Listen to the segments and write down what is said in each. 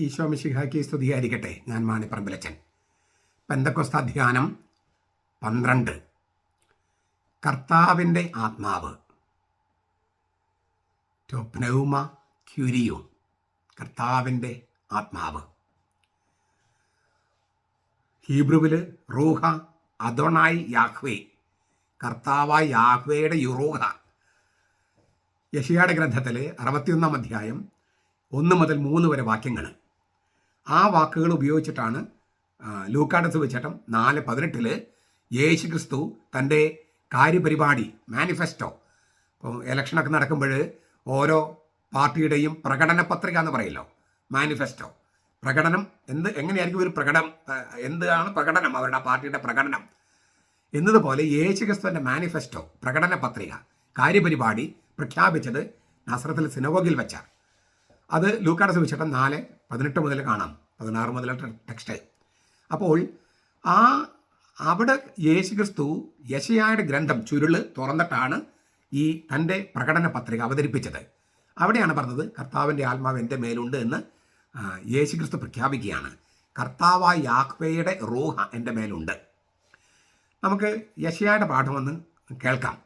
ഈശോ മിശിഹായ്ക്ക് സ്തുതിയായിരിക്കട്ടെ. ഞാൻ മാണിപ്പറമ്പിലച്ചൻ. പെന്തക്കോസ്ത ധ്യാനം 12. കർത്താവിൻ്റെ ആത്മാവ്. ടോപ്നൗമ ക്യൂരിയോ. കർത്താവിൻ്റെ ആത്മാവ്. ഹീബ്രുവിൽ റൂഹ അദോണായി യാഹ്വേ, കർത്താവായ യാഹ്വേയുടെ യുറൂഹ. യെശയ്യായുടെ ഗ്രന്ഥത്തിൽ 61-ാം അധ്യായം 1 മുതൽ 3 വരെ വാക്യങ്ങൾ. ആ വാക്കുകൾ ഉപയോഗിച്ചിട്ടാണ് ലൂക്കായുടെ സുവിശേഷം 4:18 യേശു ക്രിസ്തു തൻ്റെ കാര്യപരിപാടി മാനിഫെസ്റ്റോ, ഇപ്പോൾ ഇലക്ഷനൊക്കെ നടക്കുമ്പോൾ ഓരോ പാർട്ടിയുടെയും പ്രകടന പത്രിക എന്ന് പറയല്ലോ, മാനിഫെസ്റ്റോ. പ്രകടനം എങ്ങനെയായിരിക്കും ഒരു എന്താണ് പ്രകടനം, അവരുടെ പാർട്ടിയുടെ പ്രകടനം എന്നതുപോലെ യേശു ക്രിസ്തുവിൻ്റെ മാനിഫെസ്റ്റോ, പ്രകടന പത്രിക, കാര്യപരിപാടി പ്രഖ്യാപിച്ചത് നസറത്തിൽ സിനഗോഗിൽ വെച്ച. അത് ലൂക്കായുടെ സുവിശേഷം 4:18 മുതൽ കാണാം, 16 മുതൽ ടെക്സ്റ്റ്. അപ്പോൾ അവിടെ യേശു ക്രിസ്തു യെശയ്യായുടെ ഗ്രന്ഥം ചുരുള് തുറന്നിട്ടാണ് ഈ തൻ്റെ പ്രകടന പത്രിക അവതരിപ്പിച്ചത്. അവിടെയാണ് പറഞ്ഞത് കർത്താവിൻ്റെ ആത്മാവ് എൻ്റെ മേലുണ്ട് എന്ന് യേശു ക്രിസ്തു പ്രഖ്യാപിക്കുകയാണ്. കർത്താവായ യാഹ്വേയുടെ റൂഹ എൻ്റെ മേലുണ്ട്. നമുക്ക് യെശയ്യായുടെ പാഠം ഒന്ന് കേൾക്കാം.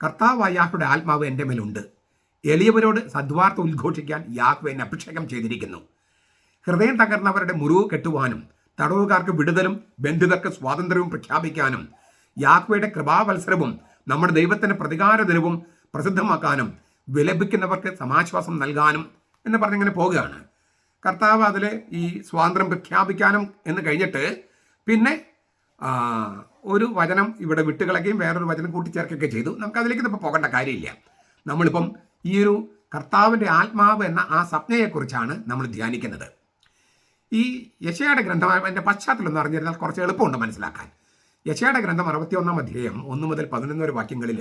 കർത്താവായ യാഹ്വേയുടെ ആത്മാവ് എൻ്റെ മേലുണ്ട്. എളിയവരോട് സദ്വാർത്ത ഉദ്ഘോഷിക്കാൻ യാഹ്വേ എന്നെ അഭിഷേകം ചെയ്തിരിക്കുന്നു. ഹൃദയം തകർന്നവരുടെ മുറിവ് കെട്ടുവാനും തടവുകാർക്ക് വിടുതലും ബന്ധിതർക്ക് സ്വാതന്ത്ര്യവും പ്രഖ്യാപിക്കാനും യാഹ്വേയുടെ കൃപാവത്സരവും നമ്മുടെ ദൈവത്തിൻ്റെ പ്രതികാര ദിനവും പ്രസിദ്ധമാക്കാനും വിലപിക്കുന്നവർക്ക് സമാശ്വാസം നൽകാനും എന്ന് പറഞ്ഞിങ്ങനെ പോവുകയാണ്. കർത്താവ് അതിൽ ഈ സ്വാതന്ത്ര്യം പ്രഖ്യാപിക്കാനും എന്ന് കഴിഞ്ഞിട്ട് പിന്നെ ഒരു വചനം ഇവിടെ വിട്ടുകളയുകയും വേറൊരു വചനം കൂട്ടിച്ചേർക്കുകയൊക്കെ ചെയ്തു. നമുക്കതിലേക്ക് ഇപ്പോൾ പോകേണ്ട കാര്യമില്ല. നമ്മളിപ്പം ഈ ഒരു കർത്താവിൻ്റെ ആത്മാവ് എന്ന ആ സംജ്ഞയെക്കുറിച്ചാണ് നമ്മൾ ധ്യാനിക്കുന്നത്. ഈ യെശയ്യായുടെ ഗ്രന്ഥം എൻ്റെ പശ്ചാത്തലം എന്ന് അറിഞ്ഞിരുന്നാൽ കുറച്ച് എളുപ്പമുണ്ട് മനസ്സിലാക്കാൻ. യെശയ്യായുടെ ഗ്രന്ഥം 61-ാം അധ്യായം 1 മുതൽ 11 വരെ വാക്യങ്ങളിൽ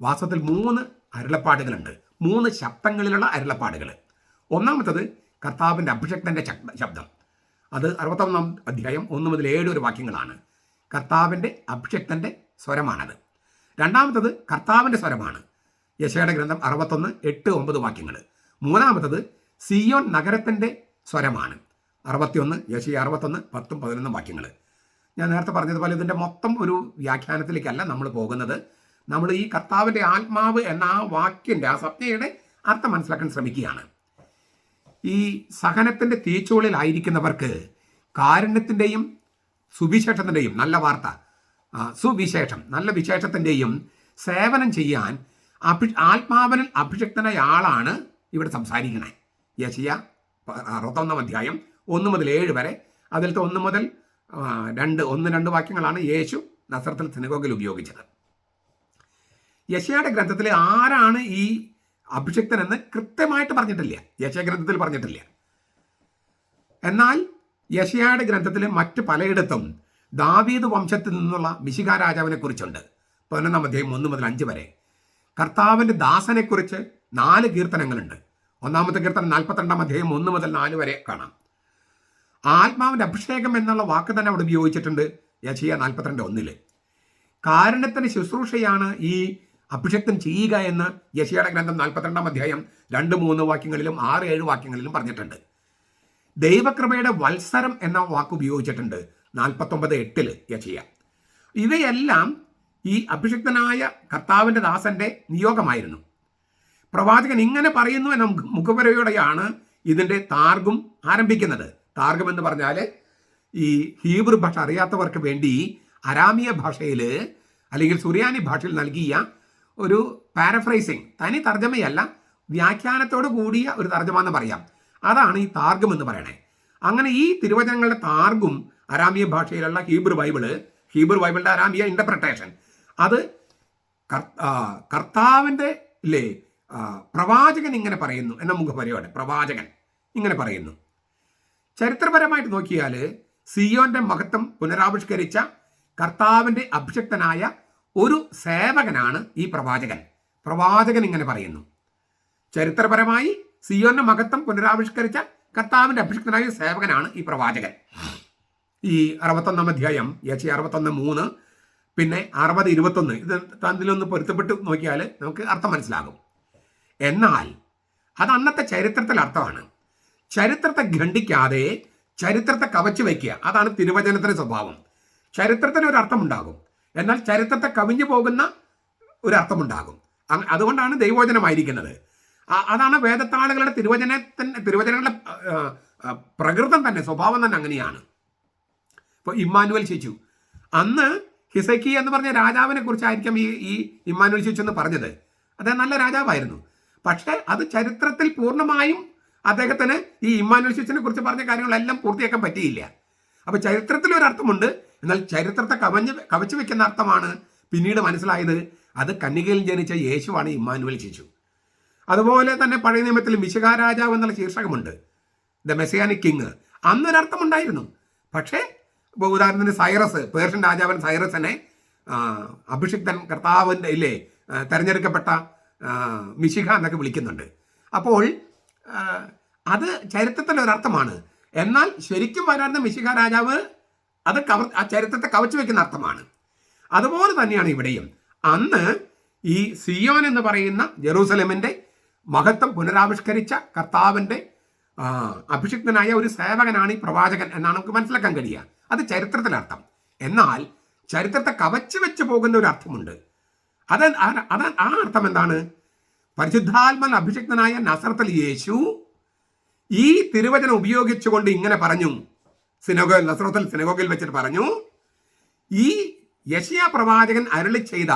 വാസ്തവത്തിൽ 3 അരുളപ്പാടുകളുണ്ട്, 3 ശബ്ദങ്ങളിലുള്ള അരുളപ്പാടുകൾ. ഒന്നാമത്തത് കർത്താവിൻ്റെ അഭിഷക്തൻ്റെ ശബ്ദം. അത് 61-ാം അധ്യായം 1 മുതൽ 7 വരെ വാക്യങ്ങളാണ്. കർത്താവിൻ്റെ അഭിഷക്തൻ്റെ സ്വരമാണത്. രണ്ടാമത്തത് കർത്താവിൻ്റെ സ്വരമാണ്. യെശയ്യായുടെ ഗ്രന്ഥം 61:8-9 വാക്യങ്ങൾ. മൂന്നാമത്തത് സിയോൻ നഗരത്തിൻ്റെ സ്വരമാണ്. 61 യെശയ്യ 61:10-11 വാക്യങ്ങൾ. ഞാൻ നേരത്തെ പറഞ്ഞതുപോലെ ഇതിൻ്റെ മൊത്തം ഒരു വ്യാഖ്യാനത്തിലേക്കല്ല നമ്മൾ പോകുന്നത്. നമ്മൾ ഈ കർത്താവിൻ്റെ ആത്മാവ് എന്ന ആ വാക്യൻ്റെ ആ സംജ്ഞയുടെ അർത്ഥം മനസ്സിലാക്കാൻ ശ്രമിക്കുകയാണ്. ഈ സഹനത്തിൻ്റെ തീച്ചൂളിലായിരിക്കുന്നവർക്ക് കാരുണ്യത്തിൻ്റെയും സുവിശേഷത്തിൻ്റെയും നല്ല വാർത്ത, സുവിശേഷം നല്ല വിശേഷത്തിൻ്റെയും സേവനം ചെയ്യാൻ ആത്മാവിനിൽ അഭിഷക്തനായ ആളാണ് ഇവിടെ സംസാരിക്കണേ. യെശയ്യ 61-ാം അധ്യായം 1 മുതൽ 7 വരെ. അതിലത്തെ 1 മുതൽ 2 വാക്യങ്ങളാണ് യേശു നസറത്തിൽ സിനഗോഗിൽ ഉപയോഗിച്ചത്. യെശയ്യായുടെ ഗ്രന്ഥത്തിൽ ആരാണ് ഈ അഭിഷക്തനെന്ന് കൃത്യമായിട്ട് പറഞ്ഞിട്ടില്ല, യെശയ്യാ ഗ്രന്ഥത്തിൽ പറഞ്ഞിട്ടില്ല. എന്നാൽ യെശയ്യായുടെ ഗ്രന്ഥത്തിൽ മറ്റ് പലയിടത്തും ദാവീദ് വംശത്തിൽ നിന്നുള്ള മിശിഹാ രാജാവിനെ കുറിച്ചുണ്ട്. 11-ാം അധ്യായം 1 മുതൽ 5 വരെ. കർത്താവിൻ്റെ ദാസനെക്കുറിച്ച് 4 കീർത്തനങ്ങളുണ്ട്. ഒന്നാമത്തെ കീർത്തനം 42-ാം അധ്യായം 1 മുതൽ 4 വരെ കാണാം. ആത്മാവിൻ്റെ അഭിഷേകം എന്നുള്ള വാക്ക് തന്നെ അവിടെ ഉപയോഗിച്ചിട്ടുണ്ട് യെശയ്യാ 42:1. കാരുണ്യത്തിന് ശുശ്രൂഷയാണ് ഈ അഭിഷേക്തം ചെയ്യുക എന്ന് യെശയ്യായുടെ ഗ്രന്ഥം 42-ാം അധ്യായം 2-3 വാക്യങ്ങളിലും 6-7 വാക്യങ്ങളിലും പറഞ്ഞിട്ടുണ്ട്. ദൈവകൃപയുടെ വത്സരം എന്ന വാക്ക് ഉപയോഗിച്ചിട്ടുണ്ട് 49:8 യെശയ്യാ. ഇവയെല്ലാം ഈ അഭിഷിക്തനായ കർത്താവിൻ്റെ ദാസന്റെ നിയോഗമായിരുന്നു. പ്രവാചകൻ ഇങ്ങനെ പറയുന്നു എന്ന മുഖവരയോടെയാണ് ഇതിൻ്റെ താർഗും ആരംഭിക്കുന്നത്. താർഗം എന്ന് പറഞ്ഞാൽ ഈ ഹീബ്രു ഭാഷ അറിയാത്തവർക്ക് വേണ്ടി അരാമിയ ഭാഷയിൽ അല്ലെങ്കിൽ സുറിയാനി ഭാഷയിൽ നൽകിയ ഒരു പാരഫ്രൈസിങ്, തനി തർജ്ജമയല്ല, വ്യാഖ്യാനത്തോട് കൂടിയ ഒരു തർജ്ജമ എന്ന് പറയാം. അതാണ് ഈ താർഗം എന്ന് പറയണേ. അങ്ങനെ ഈ തിരുവചനങ്ങളുടെ താർഗും അരാമിയ ഭാഷയിലുള്ള ഹീബ്രു ബൈബിളിൻ്റെ അരാമിയ ഇൻ്റർപ്രിട്ടേഷൻ, അത് കർത്താവിൻ്റെ പ്രവാചകൻ ഇങ്ങനെ പറയുന്നു എന്ന മുഖപരിയോടെ പ്രവാചകൻ ഇങ്ങനെ പറയുന്നു. ചരിത്രപരമായിട്ട് നോക്കിയാൽ സിയോന്റെ മഹത്വം പുനരാവിഷ്കരിച്ച കർത്താവിൻ്റെ അഭിഷക്തനായ ഒരു സേവകനാണ് ഈ പ്രവാചകൻ ഇങ്ങനെ പറയുന്നു. ചരിത്രപരമായി സിയോന്റെ മഹത്വം പുനരാവിഷ്കരിച്ച കർത്താവിൻ്റെ അഭിഷക്തനായ സേവകനാണ് ഈ പ്രവാചകൻ. ഈ 61-ാം അധ്യായം യെശയ്യാ 61:3 പിന്നെ 60:21 ഇത് തന്നിലൊന്ന് പൊരുത്തപ്പെട്ട് നോക്കിയാൽ നമുക്ക് അർത്ഥം മനസ്സിലാകും. എന്നാൽ അത് അന്നത്തെ ചരിത്രത്തിൽ അർത്ഥമാണ്. ചരിത്രത്തെ ഖണ്ഡിക്കാതെ ചരിത്രത്തെ കവച്ചു വയ്ക്കുക. അതാണ് തിരുവചനത്തിന്റെ സ്വഭാവം. ചരിത്രത്തിന് ഒരു അർത്ഥമുണ്ടാകും, എന്നാൽ ചരിത്രത്തെ കവിഞ്ഞു പോകുന്ന ഒരു അർത്ഥമുണ്ടാകും. അതുകൊണ്ടാണ് ദൈവവചനമായിരിക്കുന്നത്. അതാണ് വേദത്താളുകളുടെ തിരുവചനങ്ങളുടെ പ്രകൃതം തന്നെ, സ്വഭാവം തന്നെ അങ്ങനെയാണ്. ഇപ്പോൾ ഇമ്മാനുവൽ ശിശു, അന്ന് ഹിസക്കി എന്ന് പറഞ്ഞ രാജാവിനെ കുറിച്ചായിരിക്കും ഈ ഇമ്മാനുവൽ ശിശു എന്ന് പറഞ്ഞത്. അദ്ദേഹം നല്ല രാജാവായിരുന്നു. പക്ഷേ അത് ചരിത്രത്തിൽ പൂർണ്ണമായും അദ്ദേഹത്തിന് ഈ ഇമ്മാനുവൽ ശിശുവിനെ കുറിച്ച് പറഞ്ഞ കാര്യങ്ങളെല്ലാം പൂർത്തിയാക്കാൻ പറ്റിയില്ല. അപ്പോൾ ചരിത്രത്തിൽ ഒരു അർത്ഥമുണ്ട്, എന്നാൽ ചരിത്രത്തെ കവച്ചു വെക്കുന്ന അർത്ഥമാണ് പിന്നീട് മനസ്സിലായത്. അത് കന്യകയിൽ ജനിച്ച യേശുവാണ് ഇമ്മാനുവൽ ശിശു. അതുപോലെ തന്നെ പഴയ നിയമത്തിൽ മിശിഹാ രാജാവ് എന്നുള്ള ശീർഷകമുണ്ട്, ദ മെസ്സിയാനിക് കിങ്. അന്നൊരർത്ഥമുണ്ടായിരുന്നു. പക്ഷേ ഉദാഹരണത്തിന് സൈറസ്, പേർഷ്യൻ രാജാവൻ സൈറസിനെ അഭിഷിക്തൻ, കർത്താവിൻ്റെ ഇല്ലേ തെരഞ്ഞെടുക്കപ്പെട്ട മിശിഹ എന്നൊക്കെ വിളിക്കുന്നുണ്ട്. അപ്പോൾ അത് ചരിത്രത്തിലൊരർത്ഥമാണ്. എന്നാൽ ശരിക്കും വരാറുന്ന മിശിഹ രാജാവ് അത് ആ ചരിത്രത്തെ കവച്ചു വെക്കുന്ന അർത്ഥമാണ്. അതുപോലെ തന്നെയാണ് ഇവിടെയും. അന്ന് ഈ സിയോൻ എന്ന് പറയുന്ന ജെറൂസലേമിൻ്റെ മഹത്വം പുനരാവിഷ്കരിച്ച കർത്താവിൻ്റെ അഭിഷിക്തനായ ഒരു സേവകനാണ് ഈ പ്രവാചകൻ എന്നാണ് നമുക്ക് മനസ്സിലാക്കാൻ കഴിയുക. അത് ചരിത്രത്തിലർത്ഥം. എന്നാൽ ചരിത്രത്തെ കവച്ചു വെച്ച് പോകുന്ന ഒരു അർത്ഥമുണ്ട്. ആ അർത്ഥം എന്താണ്? പരിശുദ്ധാത്മൻ അഭിഷിക്തനായ നസറത്തിൽ യേശു ഈ തിരുവചനം ഉപയോഗിച്ചുകൊണ്ട് ഇങ്ങനെ പറഞ്ഞു. നസറത്തിൽ സിനഗോഗിൽ വെച്ചിട്ട് പറഞ്ഞു, ഈ യെശയ്യാ പ്രവാചകൻ അരുളി ചെയ്ത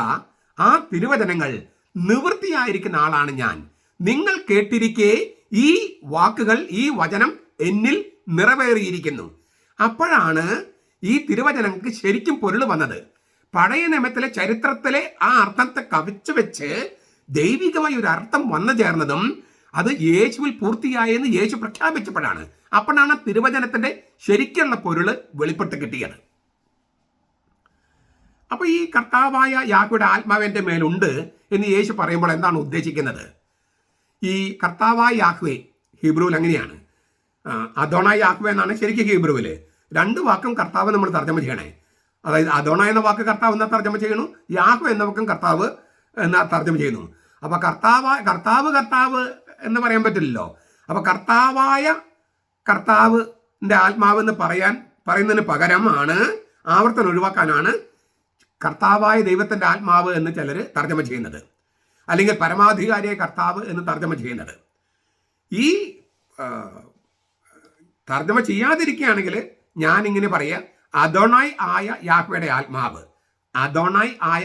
ആ തിരുവചനങ്ങൾ നിവൃത്തിയായിരിക്കുന്ന ആളാണ് ഞാൻ. നിങ്ങൾ കേട്ടിരിക്കെ ഈ വാക്കുകൾ, ഈ വചനം എന്നിൽ നിറവേറിയിരിക്കുന്നു. അപ്പോഴാണ് ഈ തിരുവചനങ്ങൾക്ക് ശരിക്കും പൊരുൾ വന്നത്. പഴയ നിയമത്തിലെ ചരിത്രത്തിലെ ആ അർത്ഥത്തെ കവിച്ചു വെച്ച് ദൈവികമായി ഒരു അർത്ഥം വന്നു ചേർന്നതും അത് യേശുവിൽ പൂർത്തിയായെന്ന് യേശു പ്രഖ്യാപിച്ചപ്പോഴാണ്. അപ്പോഴാണ് തിരുവചനത്തിന്റെ ശരിക്കുള്ള പൊരുൾ വെളിപ്പെട്ട് കിട്ടിയത്. അപ്പൊ ഈ കർത്താവായ യാഹ്വയുടെ ആത്മാവിന്റെ മേലുണ്ട് എന്ന് യേശു പറയുമ്പോൾ എന്താണ് ഉദ്ദേശിക്കുന്നത്? ഈ കർത്താവായ യാഹ്വേ ഹീബ്രുവിൽ അങ്ങനെയാണ്, അദോണായ് യാഹ്വേ എന്നാണ് ശരിക്കും ഹീബ്രുവിൽ. രണ്ട് വാക്കും കർത്താവ് നമ്മൾ തർജ്ജമ ചെയ്യണേ. അതായത് അദോണ എന്ന വാക്ക് കർത്താവ് എന്നാ തർജ്ജമ ചെയ്യുന്നു, യാഹ്വേ എന്ന വാക്കും കർത്താവ് എന്നാ തർജ്ജമ ചെയ്യുന്നു. അപ്പൊ കർത്താവ് എന്ന് പറയാൻ പറ്റില്ലല്ലോ. അപ്പൊ കർത്താവിന്റെ ആത്മാവ് എന്ന് പറയുന്നതിന് പകരമാണ്, ആവർത്തനം ഒഴിവാക്കാനാണ് കർത്താവായ ദൈവത്തിന്റെ ആത്മാവ് എന്ന് ചിലർ തർജ്ജമ ചെയ്യുന്നത്, അല്ലെങ്കിൽ പരമാധികാരിയായ കർത്താവ് എന്ന് തർജ്ജമ ചെയ്യുന്നത്. ഈ തർജ്ജമ ചെയ്യാതിരിക്കുകയാണെങ്കിൽ ഞാൻ ഇങ്ങനെ പറയുക, അദോണായ് ആയ യാഹ്വയുടെ ആത്മാവ്, അദോണായ് ആയ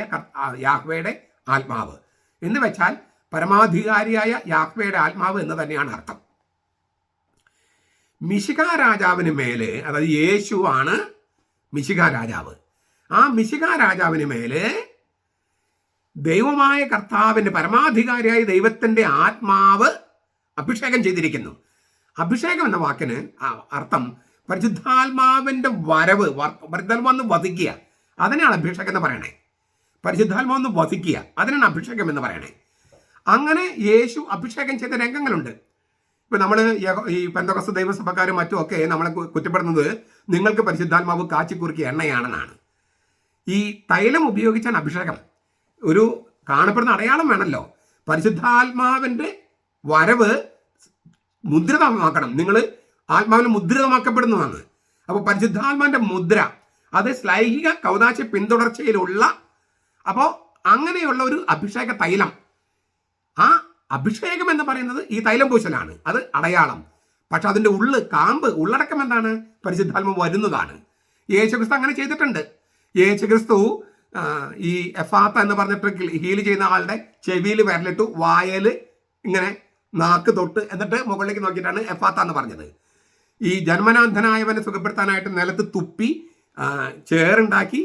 യാഹ്വയുടെ ആത്മാവ് എന്ന് വെച്ചാൽ പരമാധികാരിയായ യാഹ്വയുടെ ആത്മാവ് എന്ന് തന്നെയാണ് അർത്ഥം. മിശിഹാ രാജാവിന് മേലെ, അതായത് യേശുവാണ് മിശിഹാ രാജാവ്. ആ മിശിഹാ രാജാവിന് മേലെ ദൈവമായ കർത്താവിൻ്റെ, പരമാധികാരിയായ ദൈവത്തിൻ്റെ ആത്മാവ് അഭിഷേകം ചെയ്തിരിക്കുന്നു. അഭിഷേകം എന്ന വാക്കിന് അർത്ഥം പരിശുദ്ധാത്മാവിൻ്റെ വരവ്, പരിശുദ്ധാത്മാവെന്ന് വധിക്കുക, അതിനാണ് അഭിഷേകം എന്ന് പറയണേ. പരിശുദ്ധാത്മാവെന്ന് വധിക്കുക, അതിനാണ് അഭിഷേകം എന്ന് പറയണേ. അങ്ങനെ യേശു അഭിഷേകം ചെയ്ത രംഗങ്ങളുണ്ട്. ഇപ്പം നമ്മൾ ഈ പെന്തക്കോസ്ത് ദൈവസഭക്കാരും മറ്റുമൊക്കെ നമ്മളെ കുറ്റപ്പെടുന്നത് നിങ്ങൾക്ക് പരിശുദ്ധാത്മാവ് കാച്ചിക്കുറുക്കിയ എണ്ണയാണെന്നാണ്. ഈ തൈലം ഉപയോഗിച്ചാണ് അഭിഷേകം. ഒരു കാണപ്പെടുന്ന അടയാളം വേണമല്ലോ. പരിശുദ്ധാത്മാവിൻ്റെ വരവ് മുദ്രിതമാക്കണം. നിങ്ങൾ ആത്മാവിൽ മുദ്രിതമാക്കപ്പെടുന്നതാണ്. അപ്പോൾ പരിശുദ്ധാത്മാവിൻ്റെ മുദ്ര, അത് ശ്ലൈഹിക കൗദാശ പിന്തുടർച്ചയിലുള്ള, അപ്പോൾ അങ്ങനെയുള്ള ഒരു അഭിഷേക തൈലം. ആ അഭിഷേകം എന്ന് പറയുന്നത് ഈ തൈലം പൂശലാണ്, അത് അടയാളം. പക്ഷെ അതിൻ്റെ ഉള്ളടക്കം എന്താണ്? പരിശുദ്ധാത്മാവ് വരുന്നതാണ്. യേശുക്രിസ്തു അങ്ങനെ ചെയ്തിട്ടുണ്ട്. യേശുക്രിസ്തു ഈ എഫാത്ത എന്ന് പറഞ്ഞിട്ട് ഹീൽ ചെയ്യുന്ന ആളുടെ ചെവിയിൽ വിരലിട്ടു, വായൽ ഇങ്ങനെ നാക്ക് തൊട്ട്, എന്നിട്ട് മുകളിലേക്ക് നോക്കിയിട്ടാണ് എഫാത്ത എന്ന് പറഞ്ഞത്. ഈ ജന്മനാന്ധനായവനെ സുഖപ്പെടുത്താനായിട്ട് നിലത്ത് തുപ്പി ചേറുണ്ടാക്കി,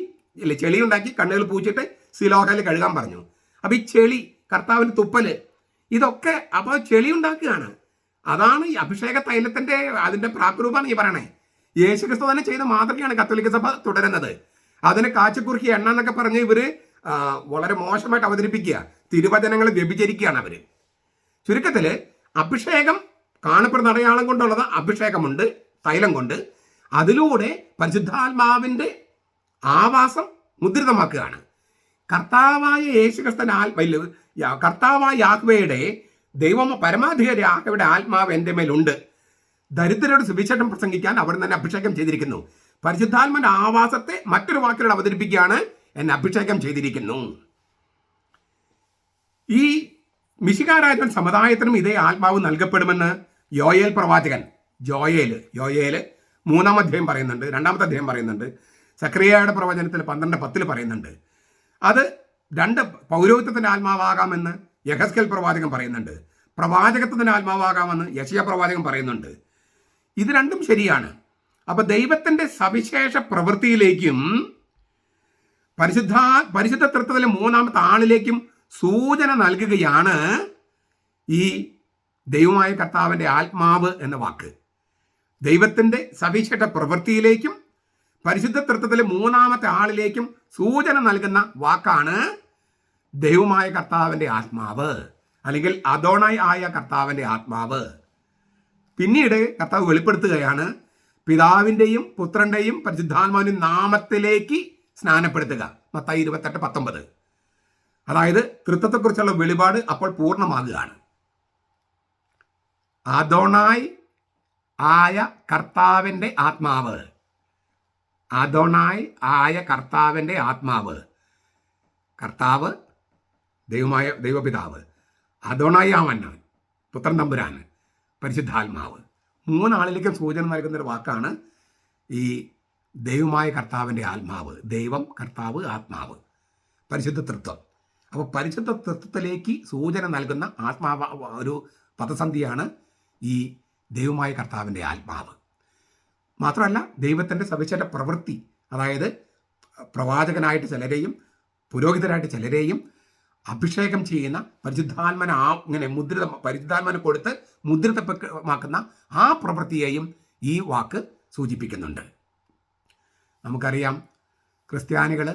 ചെളിയുണ്ടാക്കി കണ്ണുകൾ പൂച്ചിട്ട് സിലോഹയിൽ കഴുകാൻ പറഞ്ഞു. അപ്പോൾ ഈ ചെളി, കർത്താവിൻ്റെ തുപ്പല്, ഇതൊക്കെ അപ്പോൾ ചെളി ഉണ്ടാക്കുകയാണ്. അതാണ് ഈ അഭിഷേക തൈലത്തിൻ്റെ അതിൻ്റെ പ്രാക്രൂപമാണ് ഈ പറയണേ. യേശുക്രിസ്തു തന്നെ ചെയ്ത മാതൃകയാണ് കത്തോലിക്ക സഭ തുടരുന്നത്. അതിനെ കാച്ചിക്കുറുക്കി എണ്ണ എന്നൊക്കെ പറഞ്ഞ് ഇവർ വളരെ മോശമായിട്ട് അവതരിപ്പിക്കുക, തിരുവചനങ്ങൾ വ്യഭിചരിക്കുകയാണ് അവർ. ചുരുക്കത്തിൽ അഭിഷേകം കാണപ്പെടുന്ന അടയാളം കൊണ്ടുള്ളത് അഭിഷേകമുണ്ട്, തൈലം കൊണ്ട്. അതിലൂടെ പരിശുദ്ധാത്മാവിൻ്റെ ആവാസം മുദ്രിതമാക്കുകയാണ്. കർത്താവായ യേശുക്രിസ്തുവിന്റെ കർത്താവായ യാഹ്വയുടെ പരമാധികാരി യാഹ്വയുടെ ആത്മാവ് എൻ്റെ മേലുണ്ട്. ദരിദ്രരോട് സുവിശേഷം പ്രസംഗിക്കാൻ അവിടെ തന്നെ അഭിഷേകം ചെയ്തിരിക്കുന്നു. പരിശുദ്ധാത്മാവിന്റെ ആവാസത്തെ മറ്റൊരു വാക്കിലൂടെ അവതരിപ്പിക്കുകയാണ്, എന്നെ അഭിഷേകം ചെയ്തിരിക്കുന്നു. ഈ മിശിഹാരാജൻ സമുദായത്തിനും ഇതേ ആത്മാവ് നൽകപ്പെടുമെന്ന് യോയേൽ പ്രവാചകൻ യോയേൽ 3-ാം അധ്യായം പറയുന്നുണ്ട്, 2-ാമത്തെ അധ്യായം പറയുന്നുണ്ട്, സക്രിയയുടെ പ്രവചനത്തിൽ 12:10 പറയുന്നുണ്ട്. അത് 2 പൗരോഹിത്യത്തിൻ്റെ ആത്മാവാകാമെന്ന് യെഹെസ്കേൽ പ്രവാചകൻ പറയുന്നുണ്ട്, പ്രവാചകത്വത്തിൻ്റെ ആത്മാവാകാമെന്ന് യെശയ്യാ പ്രവാചകൻ പറയുന്നുണ്ട്. ഇത് രണ്ടും ശരിയാണ്. അപ്പൊ ദൈവത്തിന്റെ സവിശേഷ പ്രവൃത്തിയിലേക്കും പരിശുദ്ധ തൃത്വത്തിലെ 3-ാമത്തെ ആളിലേക്കും സൂചന നൽകുകയാണ് ഈ ദൈവമായ കർത്താവിൻ്റെ ആത്മാവ് എന്ന വാക്ക്. ദൈവത്തിന്റെ സവിശേഷ പ്രവൃത്തിയിലേക്കും പരിശുദ്ധ തൃത്വത്തിലെ 3-ാമത്തെ ആളിലേക്കും സൂചന നൽകുന്ന വാക്കാണ് ദൈവമായ കർത്താവിൻ്റെ ആത്മാവ്, അല്ലെങ്കിൽ അദോണായി ആയ കർത്താവിൻ്റെ ആത്മാവ്. പിന്നീട് കർത്താവ് വെളിപ്പെടുത്തുകയാണ്, പിതാവിൻ്റെയും പുത്രൻ്റെയും പരിശുദ്ധാത്മാവിൻ്റെയും നാമത്തിലേക്ക് സ്നാനപ്പെടുത്തുക. മത്തായി 28:19. അതായത് തൃത്വത്തെക്കുറിച്ചുള്ള വെളിപാട് അപ്പോൾ പൂർണ്ണമാകുകയാണ്. അദോണായി ആയ കർത്താവിൻ്റെ ആത്മാവ്, അദോണായി ആയ കർത്താവിൻ്റെ ആത്മാവ്. കർത്താവ് ദൈവപിതാവ്, അദോണായി ആവന്നാൻ പുത്രൻ തമ്പുരാൻ, പരിശുദ്ധാത്മാവ്. 3 ആളിലേക്കും സൂചന നൽകുന്നൊരു വാക്കാണ് ഈ ദൈവമായ കർത്താവിൻ്റെ ആത്മാവ്. ദൈവം, കർത്താവ്, ആത്മാവ്, പരിശുദ്ധ തൃത്വം. അപ്പോൾ പരിശുദ്ധ തൃത്വത്തിലേക്ക് സൂചന നൽകുന്ന ഒരു പദസന്ധിയാണ് ഈ ദൈവമായ കർത്താവിൻ്റെ ആത്മാവ്. മാത്രമല്ല ദൈവത്തിൻ്റെ സവിശേഷ പ്രവൃത്തി, അതായത് പ്രവാചകനായിട്ട് ചിലരെയും പുരോഹിതരായിട്ട് ചിലരെയും അഭിഷേകം ചെയ്യുന്ന ഇങ്ങനെ പരിശുദ്ധാത്മനെ കൊടുത്ത് മുദ്രിതമാക്കുന്ന ആ പ്രവൃത്തിയെയും ഈ വാക്ക് സൂചിപ്പിക്കുന്നുണ്ട്. നമുക്കറിയാം, ക്രിസ്ത്യാനികൾ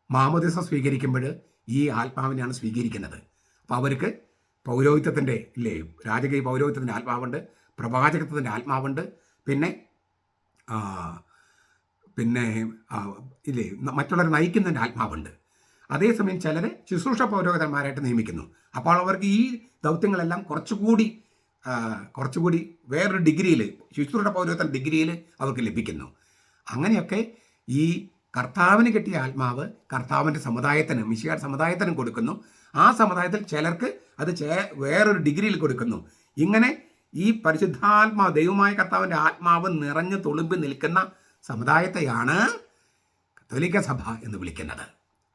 മാമോദിസ സ്വീകരിക്കുമ്പോൾ ഈ ആത്മാവിനെയാണ് സ്വീകരിക്കുന്നത്. അപ്പോൾ അവർക്ക് പൗരോഹിത്യത്തിൻ്റെ രാജകീയ പൗരോഹിത്യത്തിൻ്റെ ആത്മാവുണ്ട്, പ്രവാചകത്വത്തിൻ്റെ ആത്മാവുണ്ട്, പിന്നെ മറ്റുള്ളവരെ നയിക്കുന്നതിൻ്റെ ആത്മാവുണ്ട്. അതേസമയം ചിലരെ ശുശ്രൂഷ പൗരോഹിതന്മാരായിട്ട് നിയമിക്കുന്നു. അപ്പോൾ അവർക്ക് ഈ ദൗത്യങ്ങളെല്ലാം കുറച്ചുകൂടി വേറൊരു ഡിഗ്രിയിൽ, ശുശ്രൂഷ പൗരോഹിത ഡിഗ്രിയിൽ അവർക്ക് ലഭിക്കുന്നു. അങ്ങനെയൊക്കെ ഈ കർത്താവിന് കിട്ടിയ ആത്മാവ് കർത്താവിൻ്റെ സമുദായത്തിന്, മിശിഹായുടെ സമുദായത്തിനും കൊടുക്കുന്നു. ആ സമുദായത്തിൽ ചിലർക്ക് അത് വേറൊരു ഡിഗ്രിയിൽ കൊടുക്കുന്നു. ഇങ്ങനെ ഈ പരിശുദ്ധാത്മാവ്, ദൈവമായ കർത്താവിൻ്റെ ആത്മാവ് നിറഞ്ഞു തുളുമ്പി നിൽക്കുന്ന സമുദായത്തെയാണ് കത്തോലിക്ക സഭ എന്ന് വിളിക്കുന്നത്.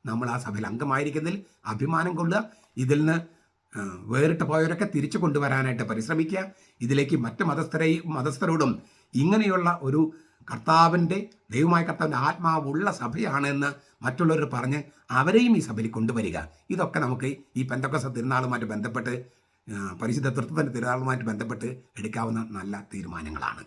നമ്മൾ ആ സഭയിൽ അംഗമായിരിക്കുന്നതിൽ അഭിമാനം കൊള്ളുക. ഇതിൽ നിന്ന് വേറിട്ട് പോയവരൊക്കെ തിരിച്ചു കൊണ്ടുവരാനായിട്ട് പരിശ്രമിക്കുക. ഇതിലേക്ക് മറ്റ് മതസ്ഥരോടും ഇങ്ങനെയുള്ള ഒരു ദൈവമായ കർത്താവിൻ്റെ ആത്മാവുള്ള സഭയാണെന്ന് മറ്റുള്ളവർ പറഞ്ഞ് അവരെയും ഈ സഭയിൽ കൊണ്ടുവരിക. ഇതൊക്കെ നമുക്ക് ഈ പെന്തക്കോസ്ത് തിരുനാളുമായിട്ട് ബന്ധപ്പെട്ട്, പരിശുദ്ധ തൃത്വത്തിൻ്റെ തിരുനാളുമായിട്ട് ബന്ധപ്പെട്ട് എടുക്കാവുന്ന നല്ല തീരുമാനങ്ങളാണ്.